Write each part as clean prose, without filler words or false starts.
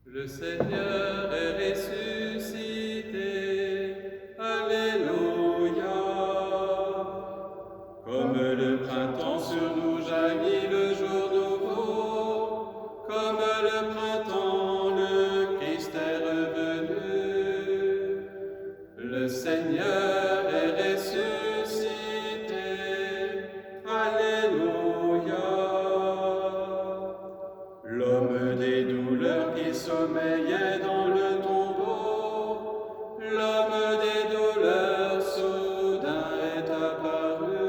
Le Seigneur est ressuscité, Alléluia. Comme le printemps sur nous jaillit le jour nouveau, comme le printemps, le Christ est revenu. Le Seigneur est ressuscité, Alléluia. L'homme des douleurs qui sommeillait dans le tombeau, l'homme des douleurs soudain est apparu.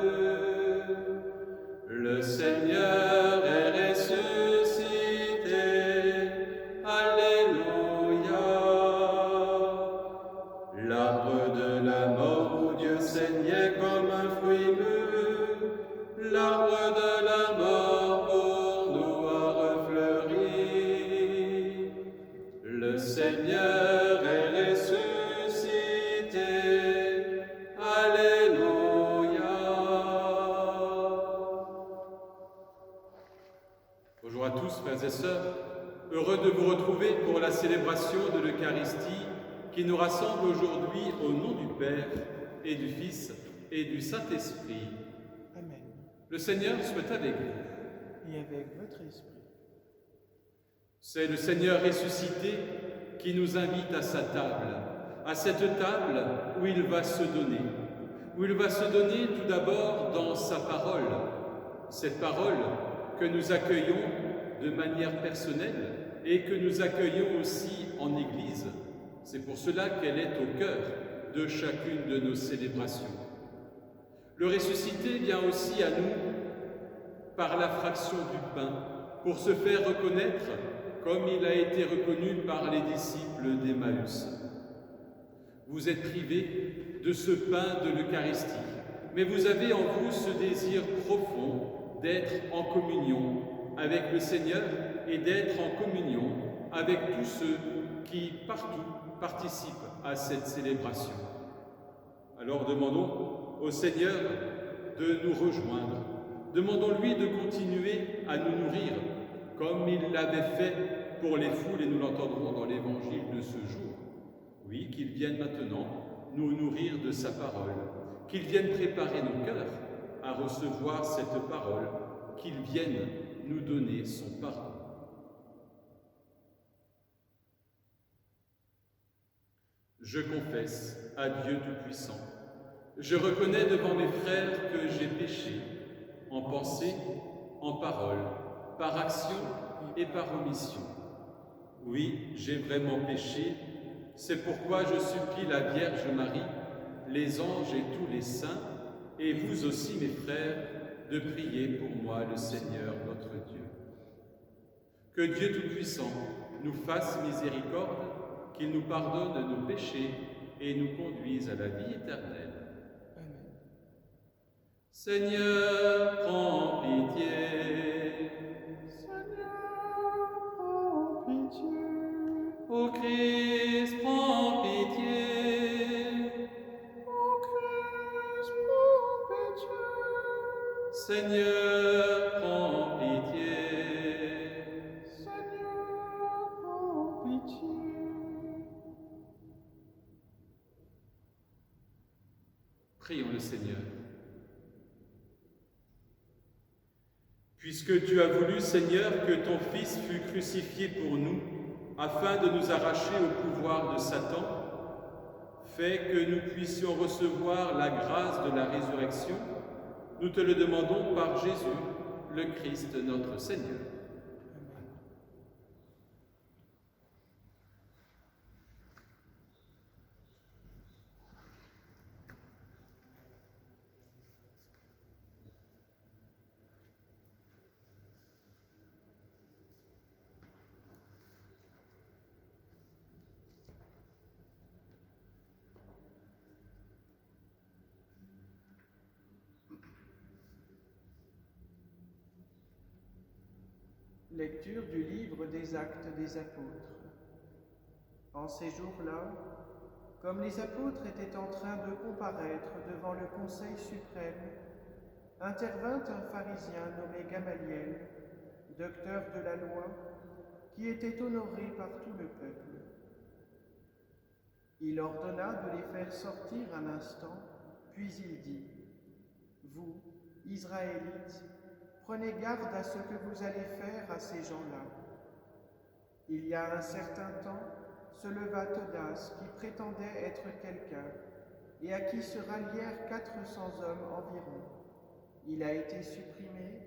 Le Seigneur est ressuscité, Alléluia. L'arbre de la mort où Dieu saignait comme un fruit mûr, l'arbre de la mort pour nous a refleuri. Le Seigneur est ressuscité, Alléluia. Bonjour à tous, frères et sœurs, heureux de vous retrouver pour la célébration de l'Eucharistie qui nous rassemble aujourd'hui au nom du Père et du Fils et du Saint-Esprit. Amen. Le Seigneur soit avec vous. Et avec votre esprit. C'est le Seigneur ressuscité qui nous invite à sa table, à cette table où il va se donner. Où il va se donner tout d'abord dans sa parole, cette parole que nous accueillons de manière personnelle et que nous accueillons aussi en Église. C'est pour cela qu'elle est au cœur de chacune de nos célébrations. Le ressuscité vient aussi à nous par la fraction du pain, pour se faire reconnaître comme il a été reconnu par les disciples d'Emmaüs. Vous êtes privés de ce pain de l'Eucharistie, mais vous avez en vous ce désir profond d'être en communion avec le Seigneur et d'être en communion avec tous ceux qui, partout, participent à cette célébration. Alors demandons au Seigneur de nous rejoindre. Demandons-lui de continuer à nous nourrir comme il l'avait fait pour les foules et nous l'entendrons dans l'évangile de ce jour. Oui, qu'il vienne maintenant nous nourrir de sa parole, qu'il vienne préparer nos cœurs à recevoir cette parole, qu'il vienne nous donner son pardon. Je confesse à Dieu Tout-Puissant. Je reconnais devant mes frères que j'ai péché, en pensée, en parole, par action et par omission. Oui, j'ai vraiment péché, c'est pourquoi je supplie la Vierge Marie, les anges et tous les saints, et vous aussi mes frères, de prier pour moi le Seigneur notre Dieu. Que Dieu Tout-Puissant nous fasse miséricorde, qu'il nous pardonne nos péchés et nous conduise à la vie éternelle. Amen. Seigneur, prends pitié. Seigneur, prends pitié. Ô Christ, prends pitié. Ô Christ, prends pitié. Seigneur, prends pitié. Seigneur, prends pitié. Prions le Seigneur. Puisque tu as voulu, Seigneur, que ton Fils fût crucifié pour nous, afin de nous arracher au pouvoir de Satan, fais que nous puissions recevoir la grâce de la résurrection. Nous te le demandons par Jésus, le Christ notre Seigneur. Amen. Lecture du livre des Actes des Apôtres. En ces jours-là, comme les apôtres étaient en train de comparaître devant le Conseil suprême, intervint un pharisien nommé Gamaliel, docteur de la loi, qui étaient honorés par tout le peuple. Il ordonna de les faire sortir un instant, puis il dit, « Vous, Israélites, prenez garde à ce que vous allez faire à ces gens-là. » Il y a un certain temps, se leva Teudas qui prétendait être quelqu'un, et à qui se rallièrent 400 hommes environ. Il a été supprimé,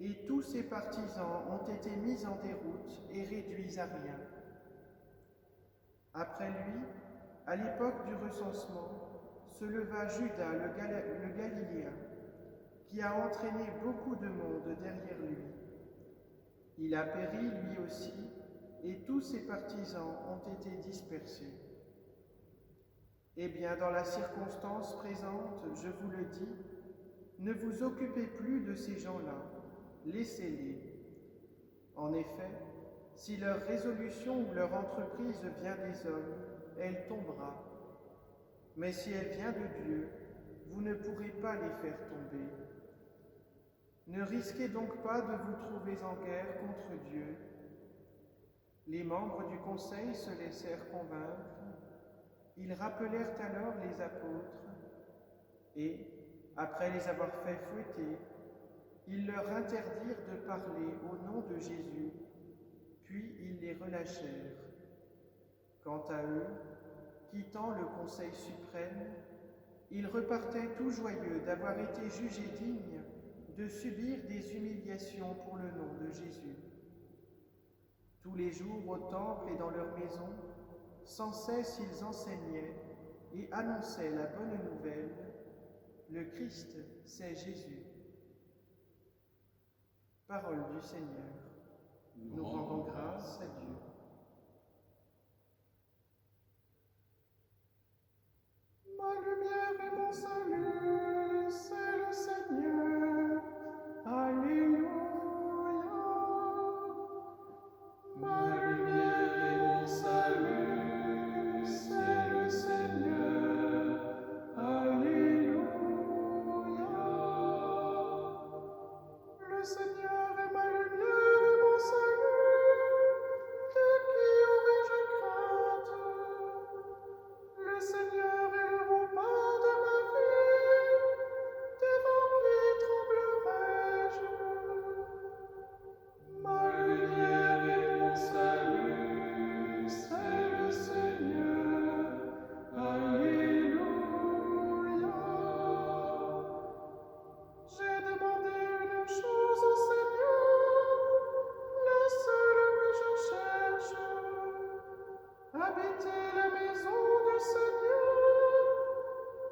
et tous ses partisans ont été mis en déroute et réduits à rien. Après lui, à l'époque du recensement, se leva Judas le Galiléen, qui a entraîné beaucoup de monde derrière lui. Il a péri lui aussi, et tous ses partisans ont été dispersés. Eh bien, dans la circonstance présente, je vous le dis, ne vous occupez plus de ces gens-là, laissez-les. En effet, si leur résolution ou leur entreprise vient des hommes, elle tombera. Mais si elle vient de Dieu, vous ne pourrez pas les faire tomber. Ne risquez donc pas de vous trouver en guerre contre Dieu. Les membres du conseil se laissèrent convaincre. Ils rappelèrent alors les apôtres et, après les avoir fait fouetter, ils leur interdirent de parler au nom de Jésus, puis ils les relâchèrent. Quant à eux, quittant le Conseil suprême, ils repartaient tout joyeux d'avoir été jugés dignes de subir des humiliations pour le nom de Jésus. Tous les jours au temple et dans leur maison, sans cesse ils enseignaient et annonçaient la bonne nouvelle. Le Christ, c'est Jésus. Parole du Seigneur. Nous rendons grâce à Dieu. Ma lumière et mon salut, c'est le Seigneur. Alléluia. Ma lumière et mon salut, c'est le Seigneur. Alléluia. Le Seigneur est ma lumière et mon salut. De qui aurais-je crainte? Le Seigneur est le rempart de ma vie. Devant qui tremblerais-je? Ma lumière et mon salut, c'est le Seigneur. Alléluia. J'ai demandé une chose au Seigneur, la seule que je cherche, habiter la maison du Seigneur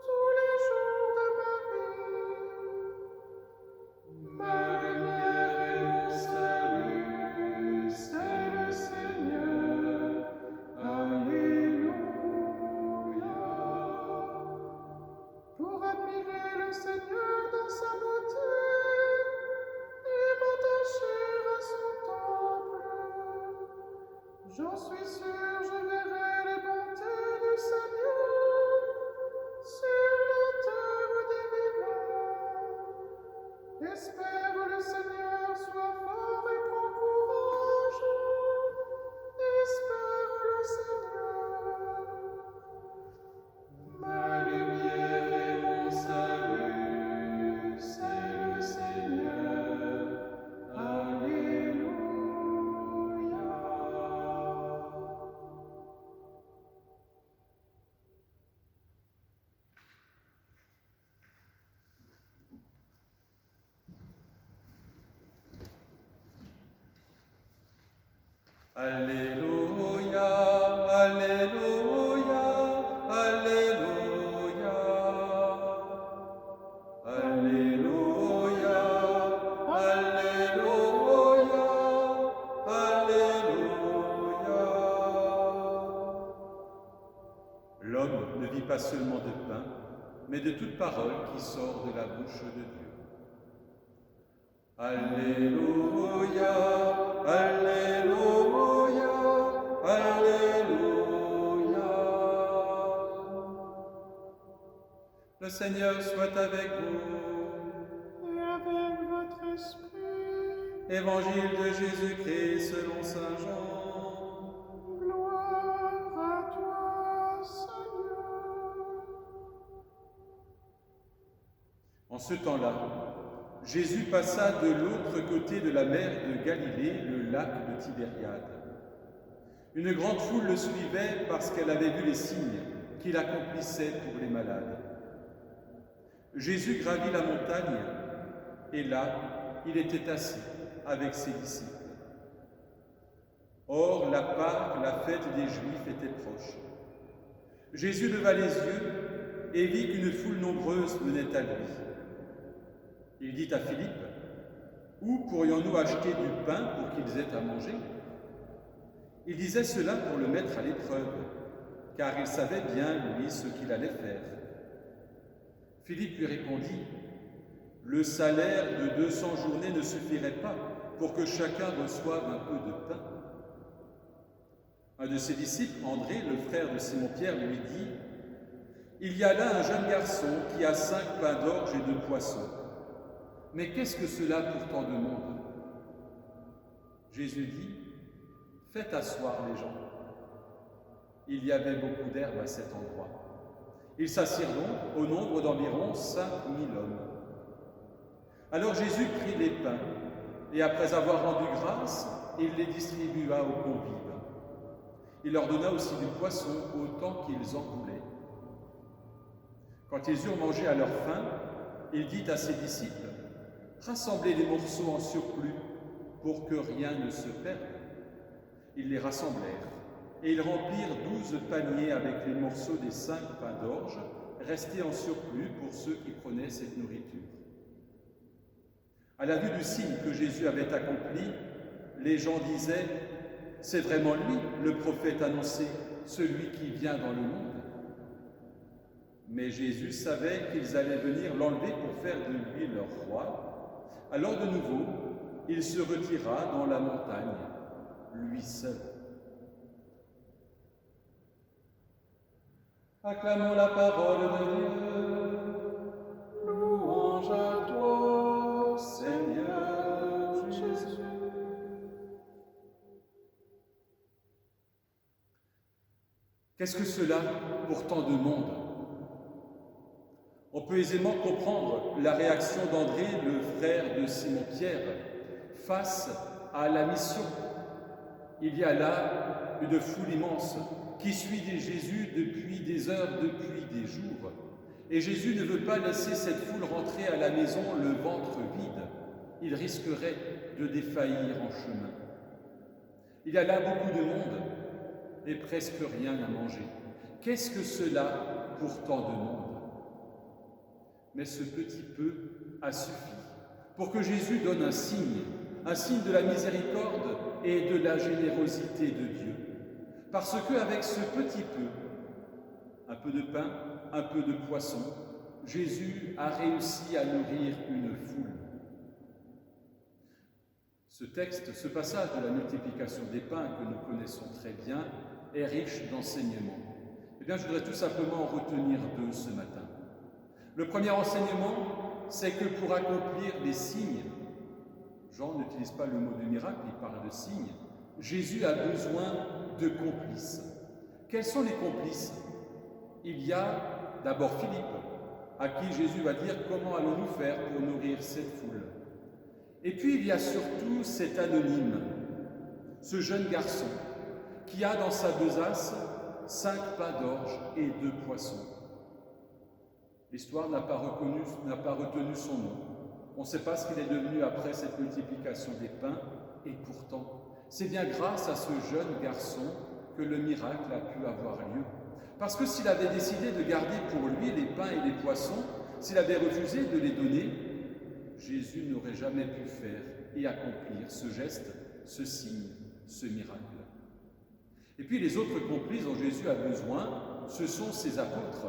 tous les jours de ma vie. Ma lumière et mon salut, c'est le Seigneur. Alléluia. Pour admirer le Seigneur dans sa beauté et m'attacher à son temple, j'en suis sûr, je verrai les bontés du Seigneur sur la terre des vivants. Espère le Seigneur, sois fort et prends courage. Espère le Seigneur. Ma lumière et mon salut, c'est le Seigneur. Alléluia. Alléluia, Alléluia, Alléluia. Alléluia, Alléluia, Alléluia. L'homme ne vit pas seulement de pain, mais de toute parole qui sort de la bouche de Dieu. Alléluia, Alléluia, Alléluia. Le Seigneur soit avec vous Et avec votre esprit. Évangile de Jésus-Christ selon saint Jean. Gloire à toi, Seigneur. En ce temps-là, Jésus passa de l'autre côté de la mer de Galilée, le lac de Tibériade. Une grande foule le suivait parce qu'elle avait vu les signes qu'il accomplissait pour les malades. Jésus gravit la montagne et là, il était assis avec ses disciples. Or, la Pâque, la fête des Juifs, était proche. Jésus leva les yeux et vit qu'une foule nombreuse venait à lui. Il dit à Philippe, « Où pourrions-nous acheter du pain pour qu'ils aient à manger ?» Il disait cela pour le mettre à l'épreuve, car il savait bien, lui, ce qu'il allait faire. Philippe lui répondit, « Le salaire de 200 journées ne suffirait pas pour que chacun reçoive un peu de pain. » Un de ses disciples, André, le frère de Simon-Pierre, lui dit, « Il y a là un jeune garçon qui a 5 pains d'orge et 2 poissons. Mais qu'est-ce que cela pour tant de monde ?» Jésus dit, « Faites asseoir les gens. » Il y avait beaucoup d'herbe à cet endroit. Ils s'assirent donc au nombre d'environ 5000 hommes. Alors Jésus prit les pains, et après avoir rendu grâce, il les distribua aux convives. Il leur donna aussi du poisson autant qu'ils en voulaient. Quand ils eurent mangé à leur faim, il dit à ses disciples, « Rassemblez les morceaux en surplus pour que rien ne se perde. » Ils les rassemblèrent, et ils remplirent 12 paniers avec les morceaux des 5 pains d'orge, restés en surplus pour ceux qui prenaient cette nourriture. À la vue du signe que Jésus avait accompli, les gens disaient, « C'est vraiment lui, le prophète annoncé, celui qui vient dans le monde. » Mais Jésus savait qu'ils allaient venir l'enlever pour faire de lui leur roi. Alors de nouveau, il se retira dans la montagne, lui seul. Acclamons la parole de Dieu. Louange à toi, Seigneur Jésus. Qu'est-ce que cela pour tant de monde? On peut aisément comprendre la réaction d'André, le frère de Simon-Pierre, face à la mission. Il y a là une foule immense qui suit Jésus depuis des heures, depuis des jours. Et Jésus ne veut pas laisser cette foule rentrer à la maison le ventre vide. Il risquerait de défaillir en chemin. Il y a là beaucoup de monde et presque rien à manger. Qu'est-ce que cela pour tant de monde? Mais ce petit peu a suffi pour que Jésus donne un signe de la miséricorde et de la générosité de Dieu. Parce qu'avec ce petit peu, un peu de pain, un peu de poisson, Jésus a réussi à nourrir une foule. Ce texte, ce passage de la multiplication des pains que nous connaissons très bien, est riche d'enseignements. Eh bien, je voudrais tout simplement en retenir 2 ce matin. Le premier enseignement, c'est que pour accomplir les signes, Jean n'utilise pas le mot de miracle, il parle de signes, Jésus a besoin de complices. Quels sont les complices? Il y a d'abord Philippe, à qui Jésus va dire comment allons-nous faire pour nourrir cette foule. Et puis il y a surtout cet anonyme, ce jeune garçon, qui a dans sa besace 5 pains d'orge et 2 poissons. L'histoire n'a pas retenu son nom. On ne sait pas ce qu'il est devenu après cette multiplication des pains, et pourtant, c'est bien grâce à ce jeune garçon que le miracle a pu avoir lieu. Parce que s'il avait décidé de garder pour lui les pains et les poissons, s'il avait refusé de les donner, Jésus n'aurait jamais pu faire et accomplir ce geste, ce signe, ce miracle. Et puis les autres complices dont Jésus a besoin, ce sont ses apôtres,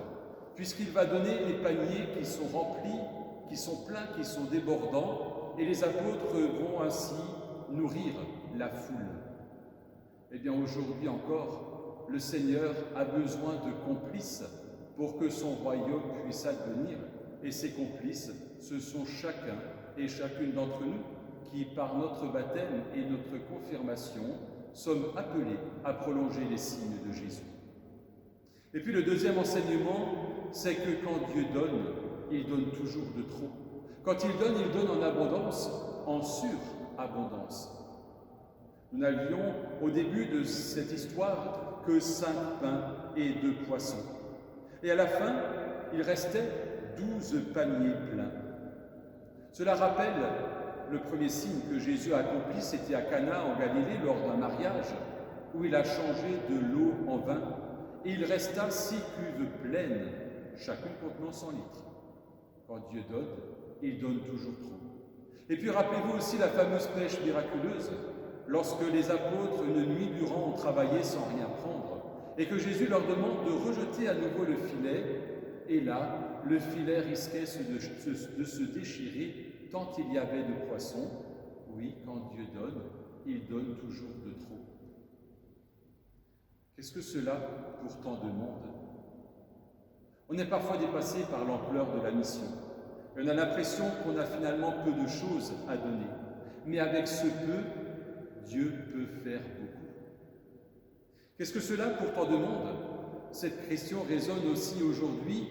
puisqu'il va donner les paniers qui sont remplis, qui sont pleins, qui sont débordants, et les apôtres vont ainsi nourrir la foule. Eh bien aujourd'hui encore, le Seigneur a besoin de complices pour que son royaume puisse advenir, et ces complices, ce sont chacun et chacune d'entre nous, qui, par notre baptême et notre confirmation, sommes appelés à prolonger les signes de Jésus. Et puis le deuxième enseignement, c'est que quand Dieu donne, il donne toujours de trop. Quand il donne en abondance, en surabondance. Nous n'avions au début de cette histoire que 5 pains et 2 poissons. Et à la fin, il restait 12 paniers pleins. Cela rappelle le premier signe que Jésus a accompli, c'était à Cana en Galilée lors d'un mariage où il a changé de l'eau en vin et il resta 6 cuves pleines, chacune contenant 100 litres. Quand Dieu donne, il donne toujours trop. Et puis rappelez-vous aussi la fameuse pêche miraculeuse, lorsque les apôtres une nuit durant ont travaillé sans rien prendre et que Jésus leur demande de rejeter à nouveau le filet, et là, le filet risquait de se déchirer tant il y avait de poissons. Oui, quand Dieu donne, il donne toujours de trop. Qu'est-ce que cela pour tant de monde? On est parfois dépassé par l'ampleur de la mission. On a l'impression qu'on a finalement peu de choses à donner. Mais avec ce peu, Dieu peut faire beaucoup. Qu'est-ce que cela pour tant de monde? Cette question résonne aussi aujourd'hui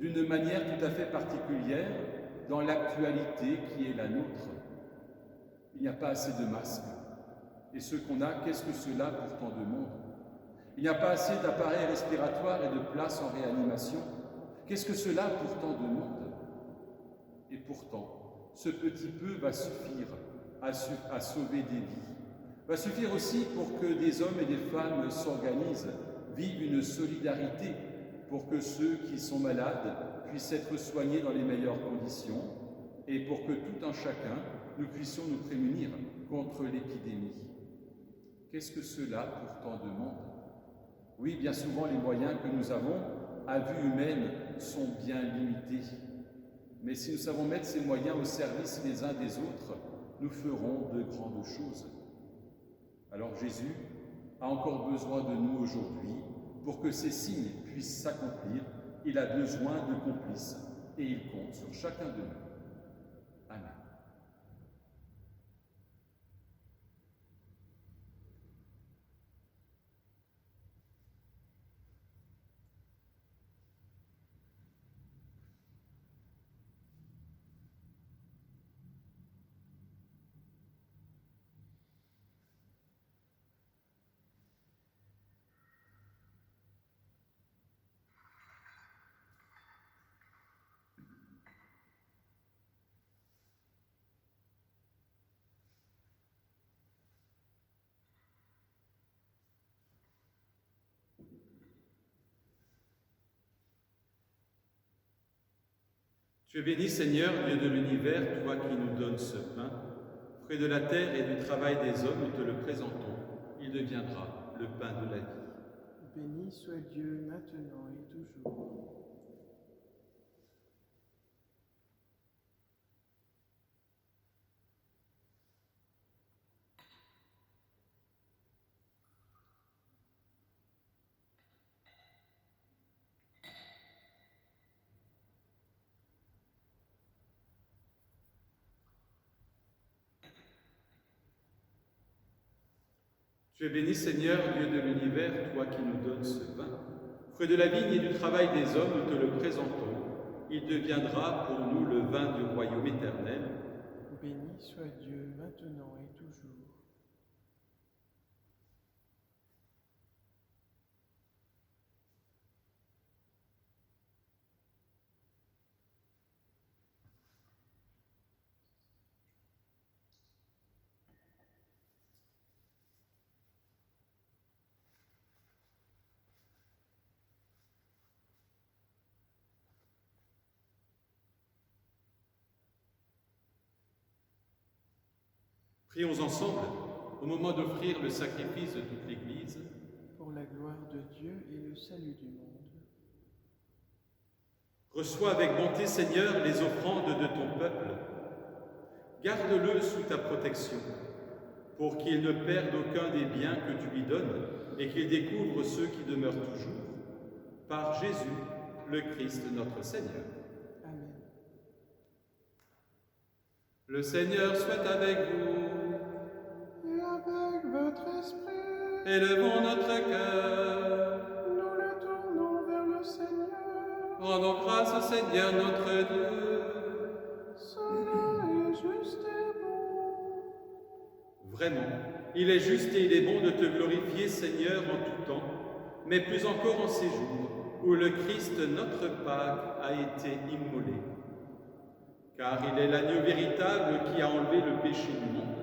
d'une manière tout à fait particulière dans l'actualité qui est la nôtre. Il n'y a pas assez de masques. Et ceux qu'on a, qu'est-ce que cela pour tant de monde? Il n'y a pas assez d'appareils respiratoires et de places en réanimation. Qu'est-ce que cela pour tant de monde? Et pourtant, ce petit peu va suffire à sauver des vies. Va suffire aussi pour que des hommes et des femmes s'organisent, vivent une solidarité pour que ceux qui sont malades puissent être soignés dans les meilleures conditions et pour que tout un chacun, nous puissions nous prémunir contre l'épidémie. Qu'est-ce que cela pour tant de monde? Oui, bien souvent les moyens que nous avons à vue humaine sont bien limités. Mais si nous savons mettre ces moyens au service les uns des autres, nous ferons de grandes choses. Alors Jésus a encore besoin de nous aujourd'hui pour que ces signes puissent s'accomplir. Il a besoin de complices et il compte sur chacun de nous. Amen. Tu es béni, Seigneur, Dieu de l'univers, toi qui nous donnes ce pain. Fruit de la terre et du travail des hommes, nous te le présentons. Il deviendra le pain de la vie. Béni soit Dieu maintenant et toujours. Tu es béni, Seigneur, Dieu de l'univers, toi qui nous donnes ce pain. Fruit de la vigne et du travail des hommes, nous te le présentons. Il deviendra pour nous le vin du royaume éternel. Béni soit Dieu maintenant et toujours. Prions ensemble, au moment d'offrir le sacrifice de toute l'Église, Pour la gloire de Dieu et le salut du monde. reçois avec bonté, Seigneur, les offrandes de ton peuple. Garde-le sous ta protection, pour qu'il ne perde aucun des biens que tu lui donnes et qu'il découvre ceux qui demeurent toujours. Par Jésus, le Christ notre Seigneur. Amen. Le Seigneur soit avec vous. Et avec votre esprit, Élevons notre cœur. nous le tournons vers le Seigneur. Rendons grâce au Seigneur notre Dieu. Cela est juste et bon. Vraiment, il est juste et il est bon de te glorifier, Seigneur, en tout temps, mais plus encore en ces jours où le Christ, notre Pâque, a été immolé. Car il est l'agneau véritable qui a enlevé le péché du monde.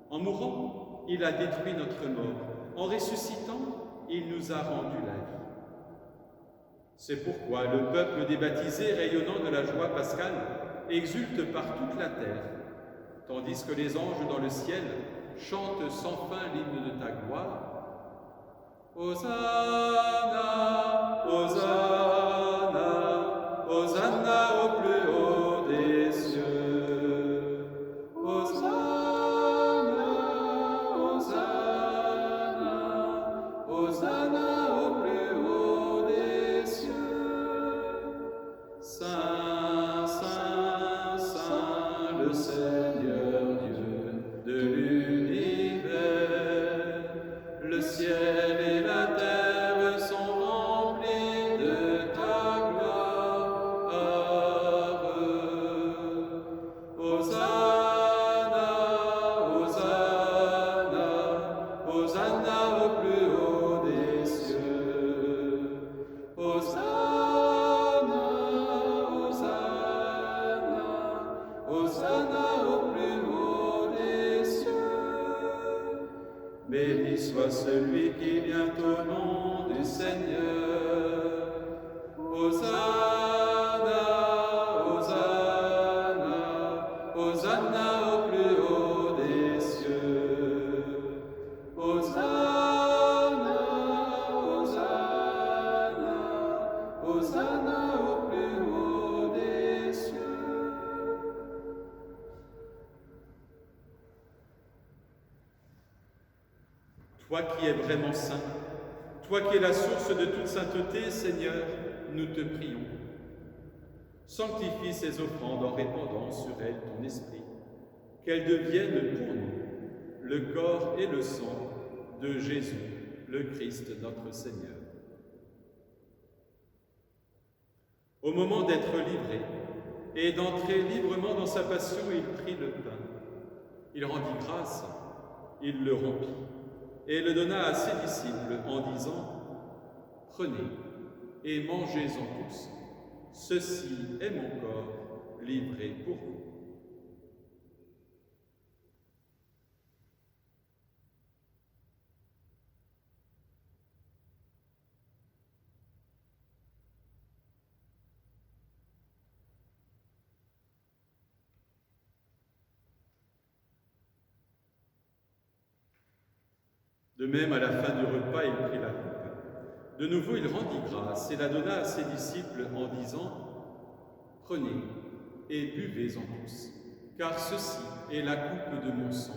En mourant, il a détruit notre mort. En ressuscitant, il nous a rendu la vie. C'est pourquoi le peuple des baptisés, rayonnant de la joie pascale, exulte par toute la terre, tandis que les anges dans le ciel chantent sans fin l'hymne de ta gloire. Hosanna, Hosanna, Hosanna au plus haut des cieux. Hosanna, Hosanna, Hosanna au plus haut des cieux. Saint, Saint, Saint, le Seigneur Dieu de l'univers, le ciel et la terre sont remplis de ta gloire. Hosanna, Hosanna, Hosanna au plus haut des cieux. Hosanna, Hosanna, Hosanna au plus haut des cieux. Béni soit celui qui vient au nom du Seigneur. Hosanna, Hosanna, Hosanna au plus haut des cieux. Hosanna, Hosanna, Hosanna au plus haut des cieux. Toi qui es vraiment saint, toi qui es la source de toute sainteté, Seigneur, nous te prions. Sanctifie ces offrandes en répandant sur elles ton esprit, qu'elles deviennent pour nous le corps et le sang de Jésus, le Christ notre Seigneur. Au moment d'être livré et d'entrer librement dans sa passion, il prit le pain. Il rendit grâce, il le rompit et le donna à ses disciples en disant « Prenez et mangez-en tous, ceci est mon corps livré pour vous. » De même, à la fin du repas, il prit la coupe. De nouveau, il rendit grâce et la donna à ses disciples en disant « Prenez et buvez-en tous, car ceci est la coupe de mon sang,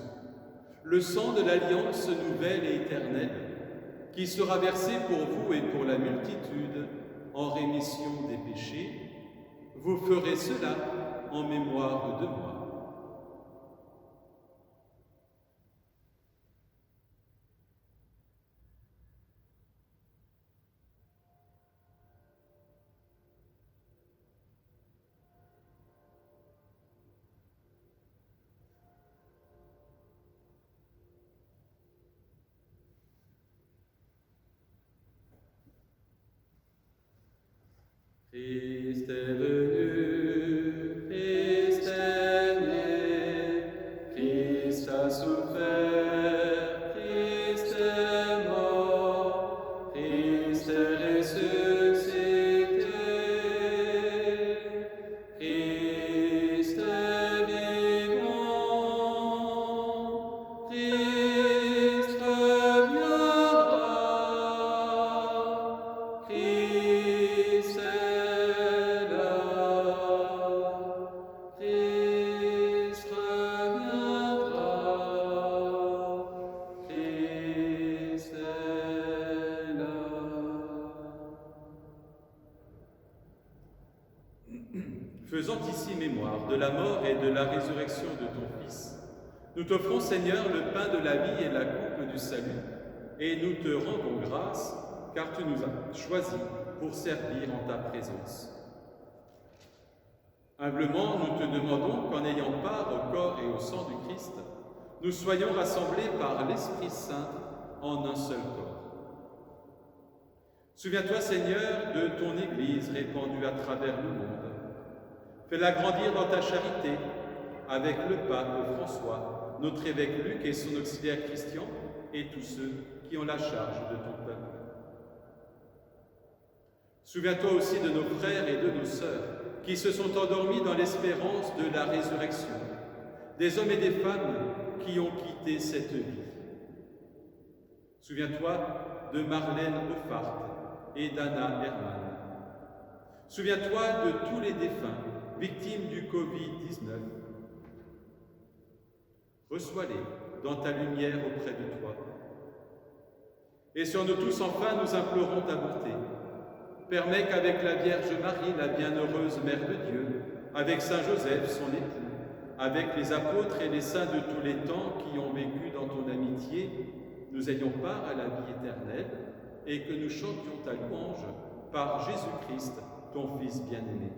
le sang de l'alliance nouvelle et éternelle, qui sera versé pour vous et pour la multitude en rémission des péchés. Vous ferez cela en mémoire de moi. » Christ est venu, Christ est né, Christ a souffert, Christ est mort, Christ est ressuscité, Christ est vivant, Christ reviendra, Christ est là. Faisant ici mémoire de la mort et de la résurrection de ton Fils, nous t'offrons, Seigneur, le pain de la vie et la coupe du salut, et nous te rendons grâce, car tu nous as choisis pour servir en ta présence. Humblement, nous te demandons qu'en ayant part au corps et au sang du Christ, nous soyons rassemblés par l'Esprit Saint en un seul corps. Souviens-toi, Seigneur, de ton Église répandue à travers le monde. Fais-la grandir dans ta charité, avec le pape François, notre évêque Luc et son auxiliaire Christian, et tous ceux qui ont la charge de ton peuple. Souviens-toi aussi de nos frères et de nos sœurs, qui se sont endormis dans l'espérance de la résurrection, des hommes et des femmes qui ont quitté cette vie. Souviens-toi de Marlène Offart et d'Anna Hermann. Souviens-toi de tous les défunts, victimes du Covid-19. Reçois-les dans ta lumière auprès de toi. Et sur nous tous, enfin, nous implorons ta bonté. Permets qu'avec la Vierge Marie, la bienheureuse Mère de Dieu, avec Saint Joseph, son époux, avec les apôtres et les saints de tous les temps qui ont vécu dans ton amitié, nous ayons part à la vie éternelle et que nous chantions ta louange par Jésus-Christ, ton Fils bien-aimé.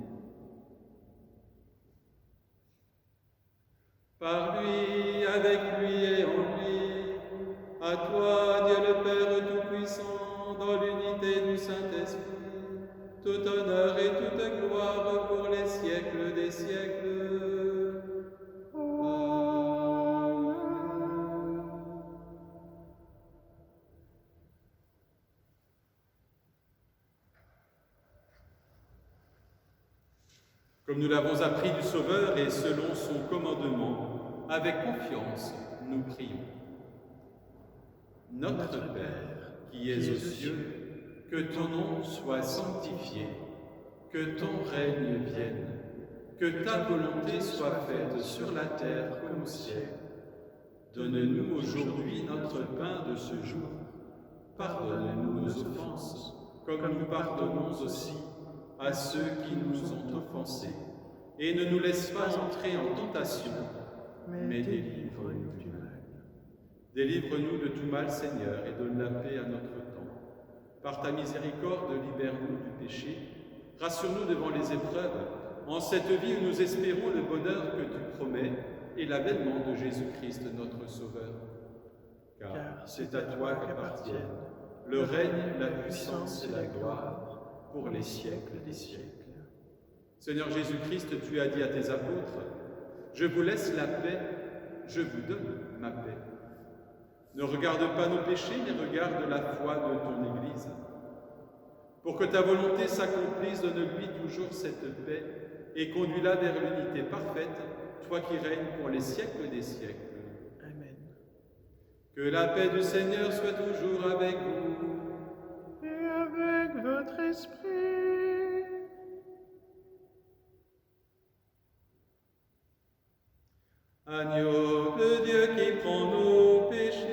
Par lui, avec lui et en lui, à toi, Dieu le Père Tout-Puissant, dans l'unité du Saint-Esprit, tout honneur et toute gloire pour les siècles des siècles. Amen. Comme nous l'avons appris du Sauveur et selon son commandement, avec confiance, nous prions. Notre Père, qui es aux cieux, que ton nom soit sanctifié, que ton règne vienne, que ta volonté soit faite sur la terre comme au ciel. Donne-nous aujourd'hui notre pain de ce jour. Pardonne-nous nos offenses, comme nous pardonnons aussi à ceux qui nous ont offensés. Et ne nous laisse pas entrer en tentation, mais délivre-nous du mal. Délivre-nous de tout mal, Seigneur, et donne la paix à notre temps. Par ta miséricorde, libère-nous du péché. Rassure-nous devant les épreuves, en cette vie où nous espérons le bonheur que tu promets et l'avènement de Jésus-Christ, notre Sauveur. Car c'est à toi qu'appartiennent le règne, la puissance et la gloire pour les siècles des siècles. Seigneur Jésus-Christ, tu as dit à tes apôtres, « Je vous laisse la paix, je vous donne ma paix. » Ne regarde pas nos péchés, mais regarde la foi de ton Église. Pour que ta volonté s'accomplisse, donne-lui toujours cette paix et conduis-la vers l'unité parfaite, toi qui règnes pour les siècles des siècles. Amen. Que la paix du Seigneur soit toujours avec vous. Et avec votre esprit. Agneau de Dieu qui prend nos péchés.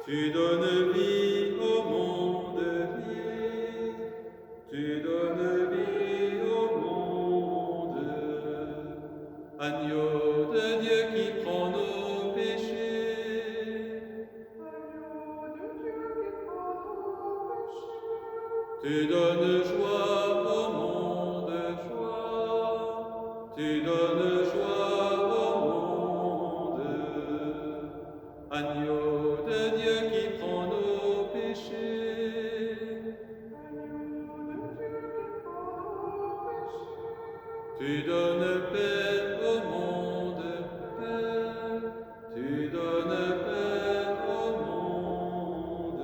Tu donnes vie au monde, vie. Tu donnes vie au monde. Agneau de Dieu qui prend nos péchés. Agneau de Dieu qui prend nos péchés. Tu donnes joie au monde, joie. Tu donnes joie au monde. Agneau de Dieu qui prend nos péchés. Agneau de Dieu qui prend nos péchés. Tu donnes paix au monde, paix. Tu donnes paix au monde.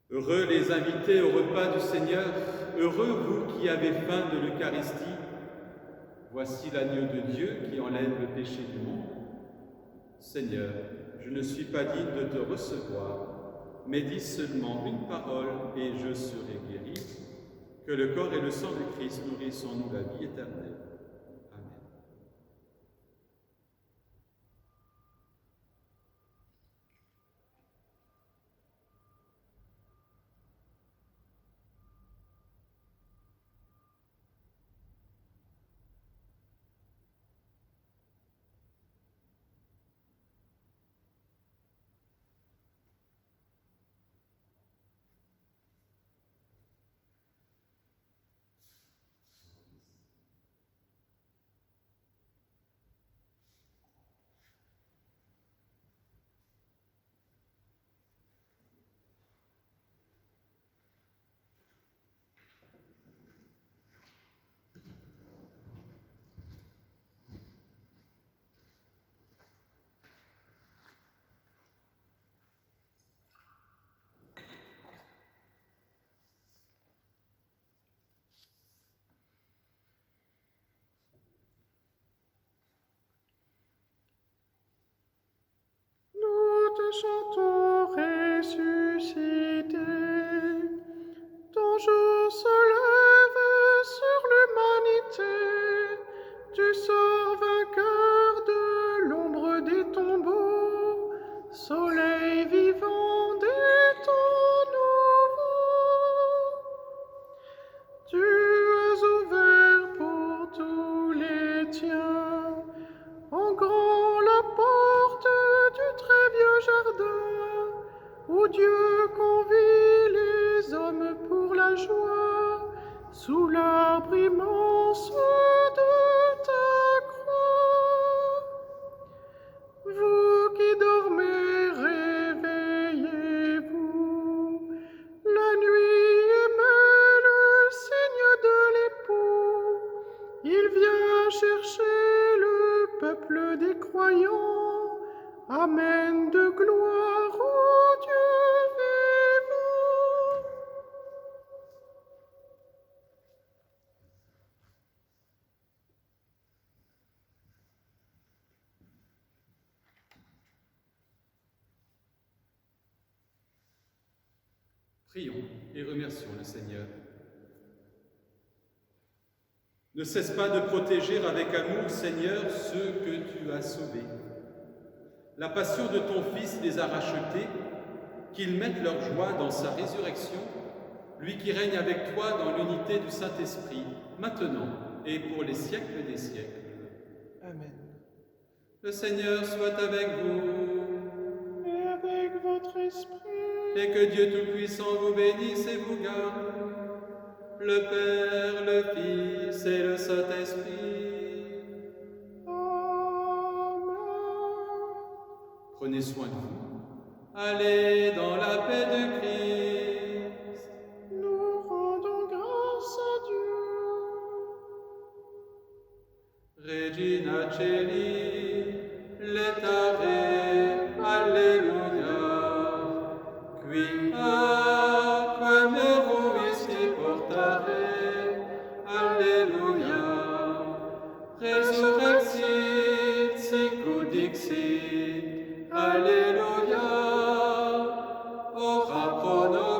Heureux les invités au repas du Seigneur, heureux vous qui avez faim de l'Eucharistie. Voici l'agneau de Dieu qui enlève le péché du monde. Seigneur, je ne suis pas digne de te recevoir, mais dis seulement une parole et je serai guéri. Que le corps et le sang du Christ nourrissent en nous la vie éternelle. Amen. Nous te chantons ressuscité, ton jour se lève sur l'humanité, tu sors vainqueur de l'ombre des tombeaux, soleil vivant des temps nouveaux. Tu as ouvert pour tous les tiens, en grand la porte du très vieux jardin, où Dieu convie les hommes pour la joie, sous l'arbre immense de ta croix. Vous qui dormez, réveillez-vous, la nuit émet le signe de l'époux, il vient chercher le peuple des croyants, amen de gloire au Dieu vivant. Prions et remercions le Seigneur. Ne cesse pas de protéger avec amour, Seigneur, ceux que tu as sauvés. La passion de ton Fils les a rachetés, qu'ils mettent leur joie dans sa résurrection, lui qui règne avec toi dans l'unité du Saint-Esprit, maintenant et pour les siècles des siècles. Amen. Le Seigneur soit avec vous, Et avec votre esprit, et que Dieu Tout-Puissant vous bénisse et vous garde, le Père, le Fils et le Saint-Esprit. Amen. Prenez soin de vous. Allez dans la paix de Christ. Nous rendons grâce à Dieu. Regina Celi, letare, Alleluia. Qui aqua meruisti portare, Alleluia. Resurrexit, sicut dixit, Alleluia. Ora pro nobis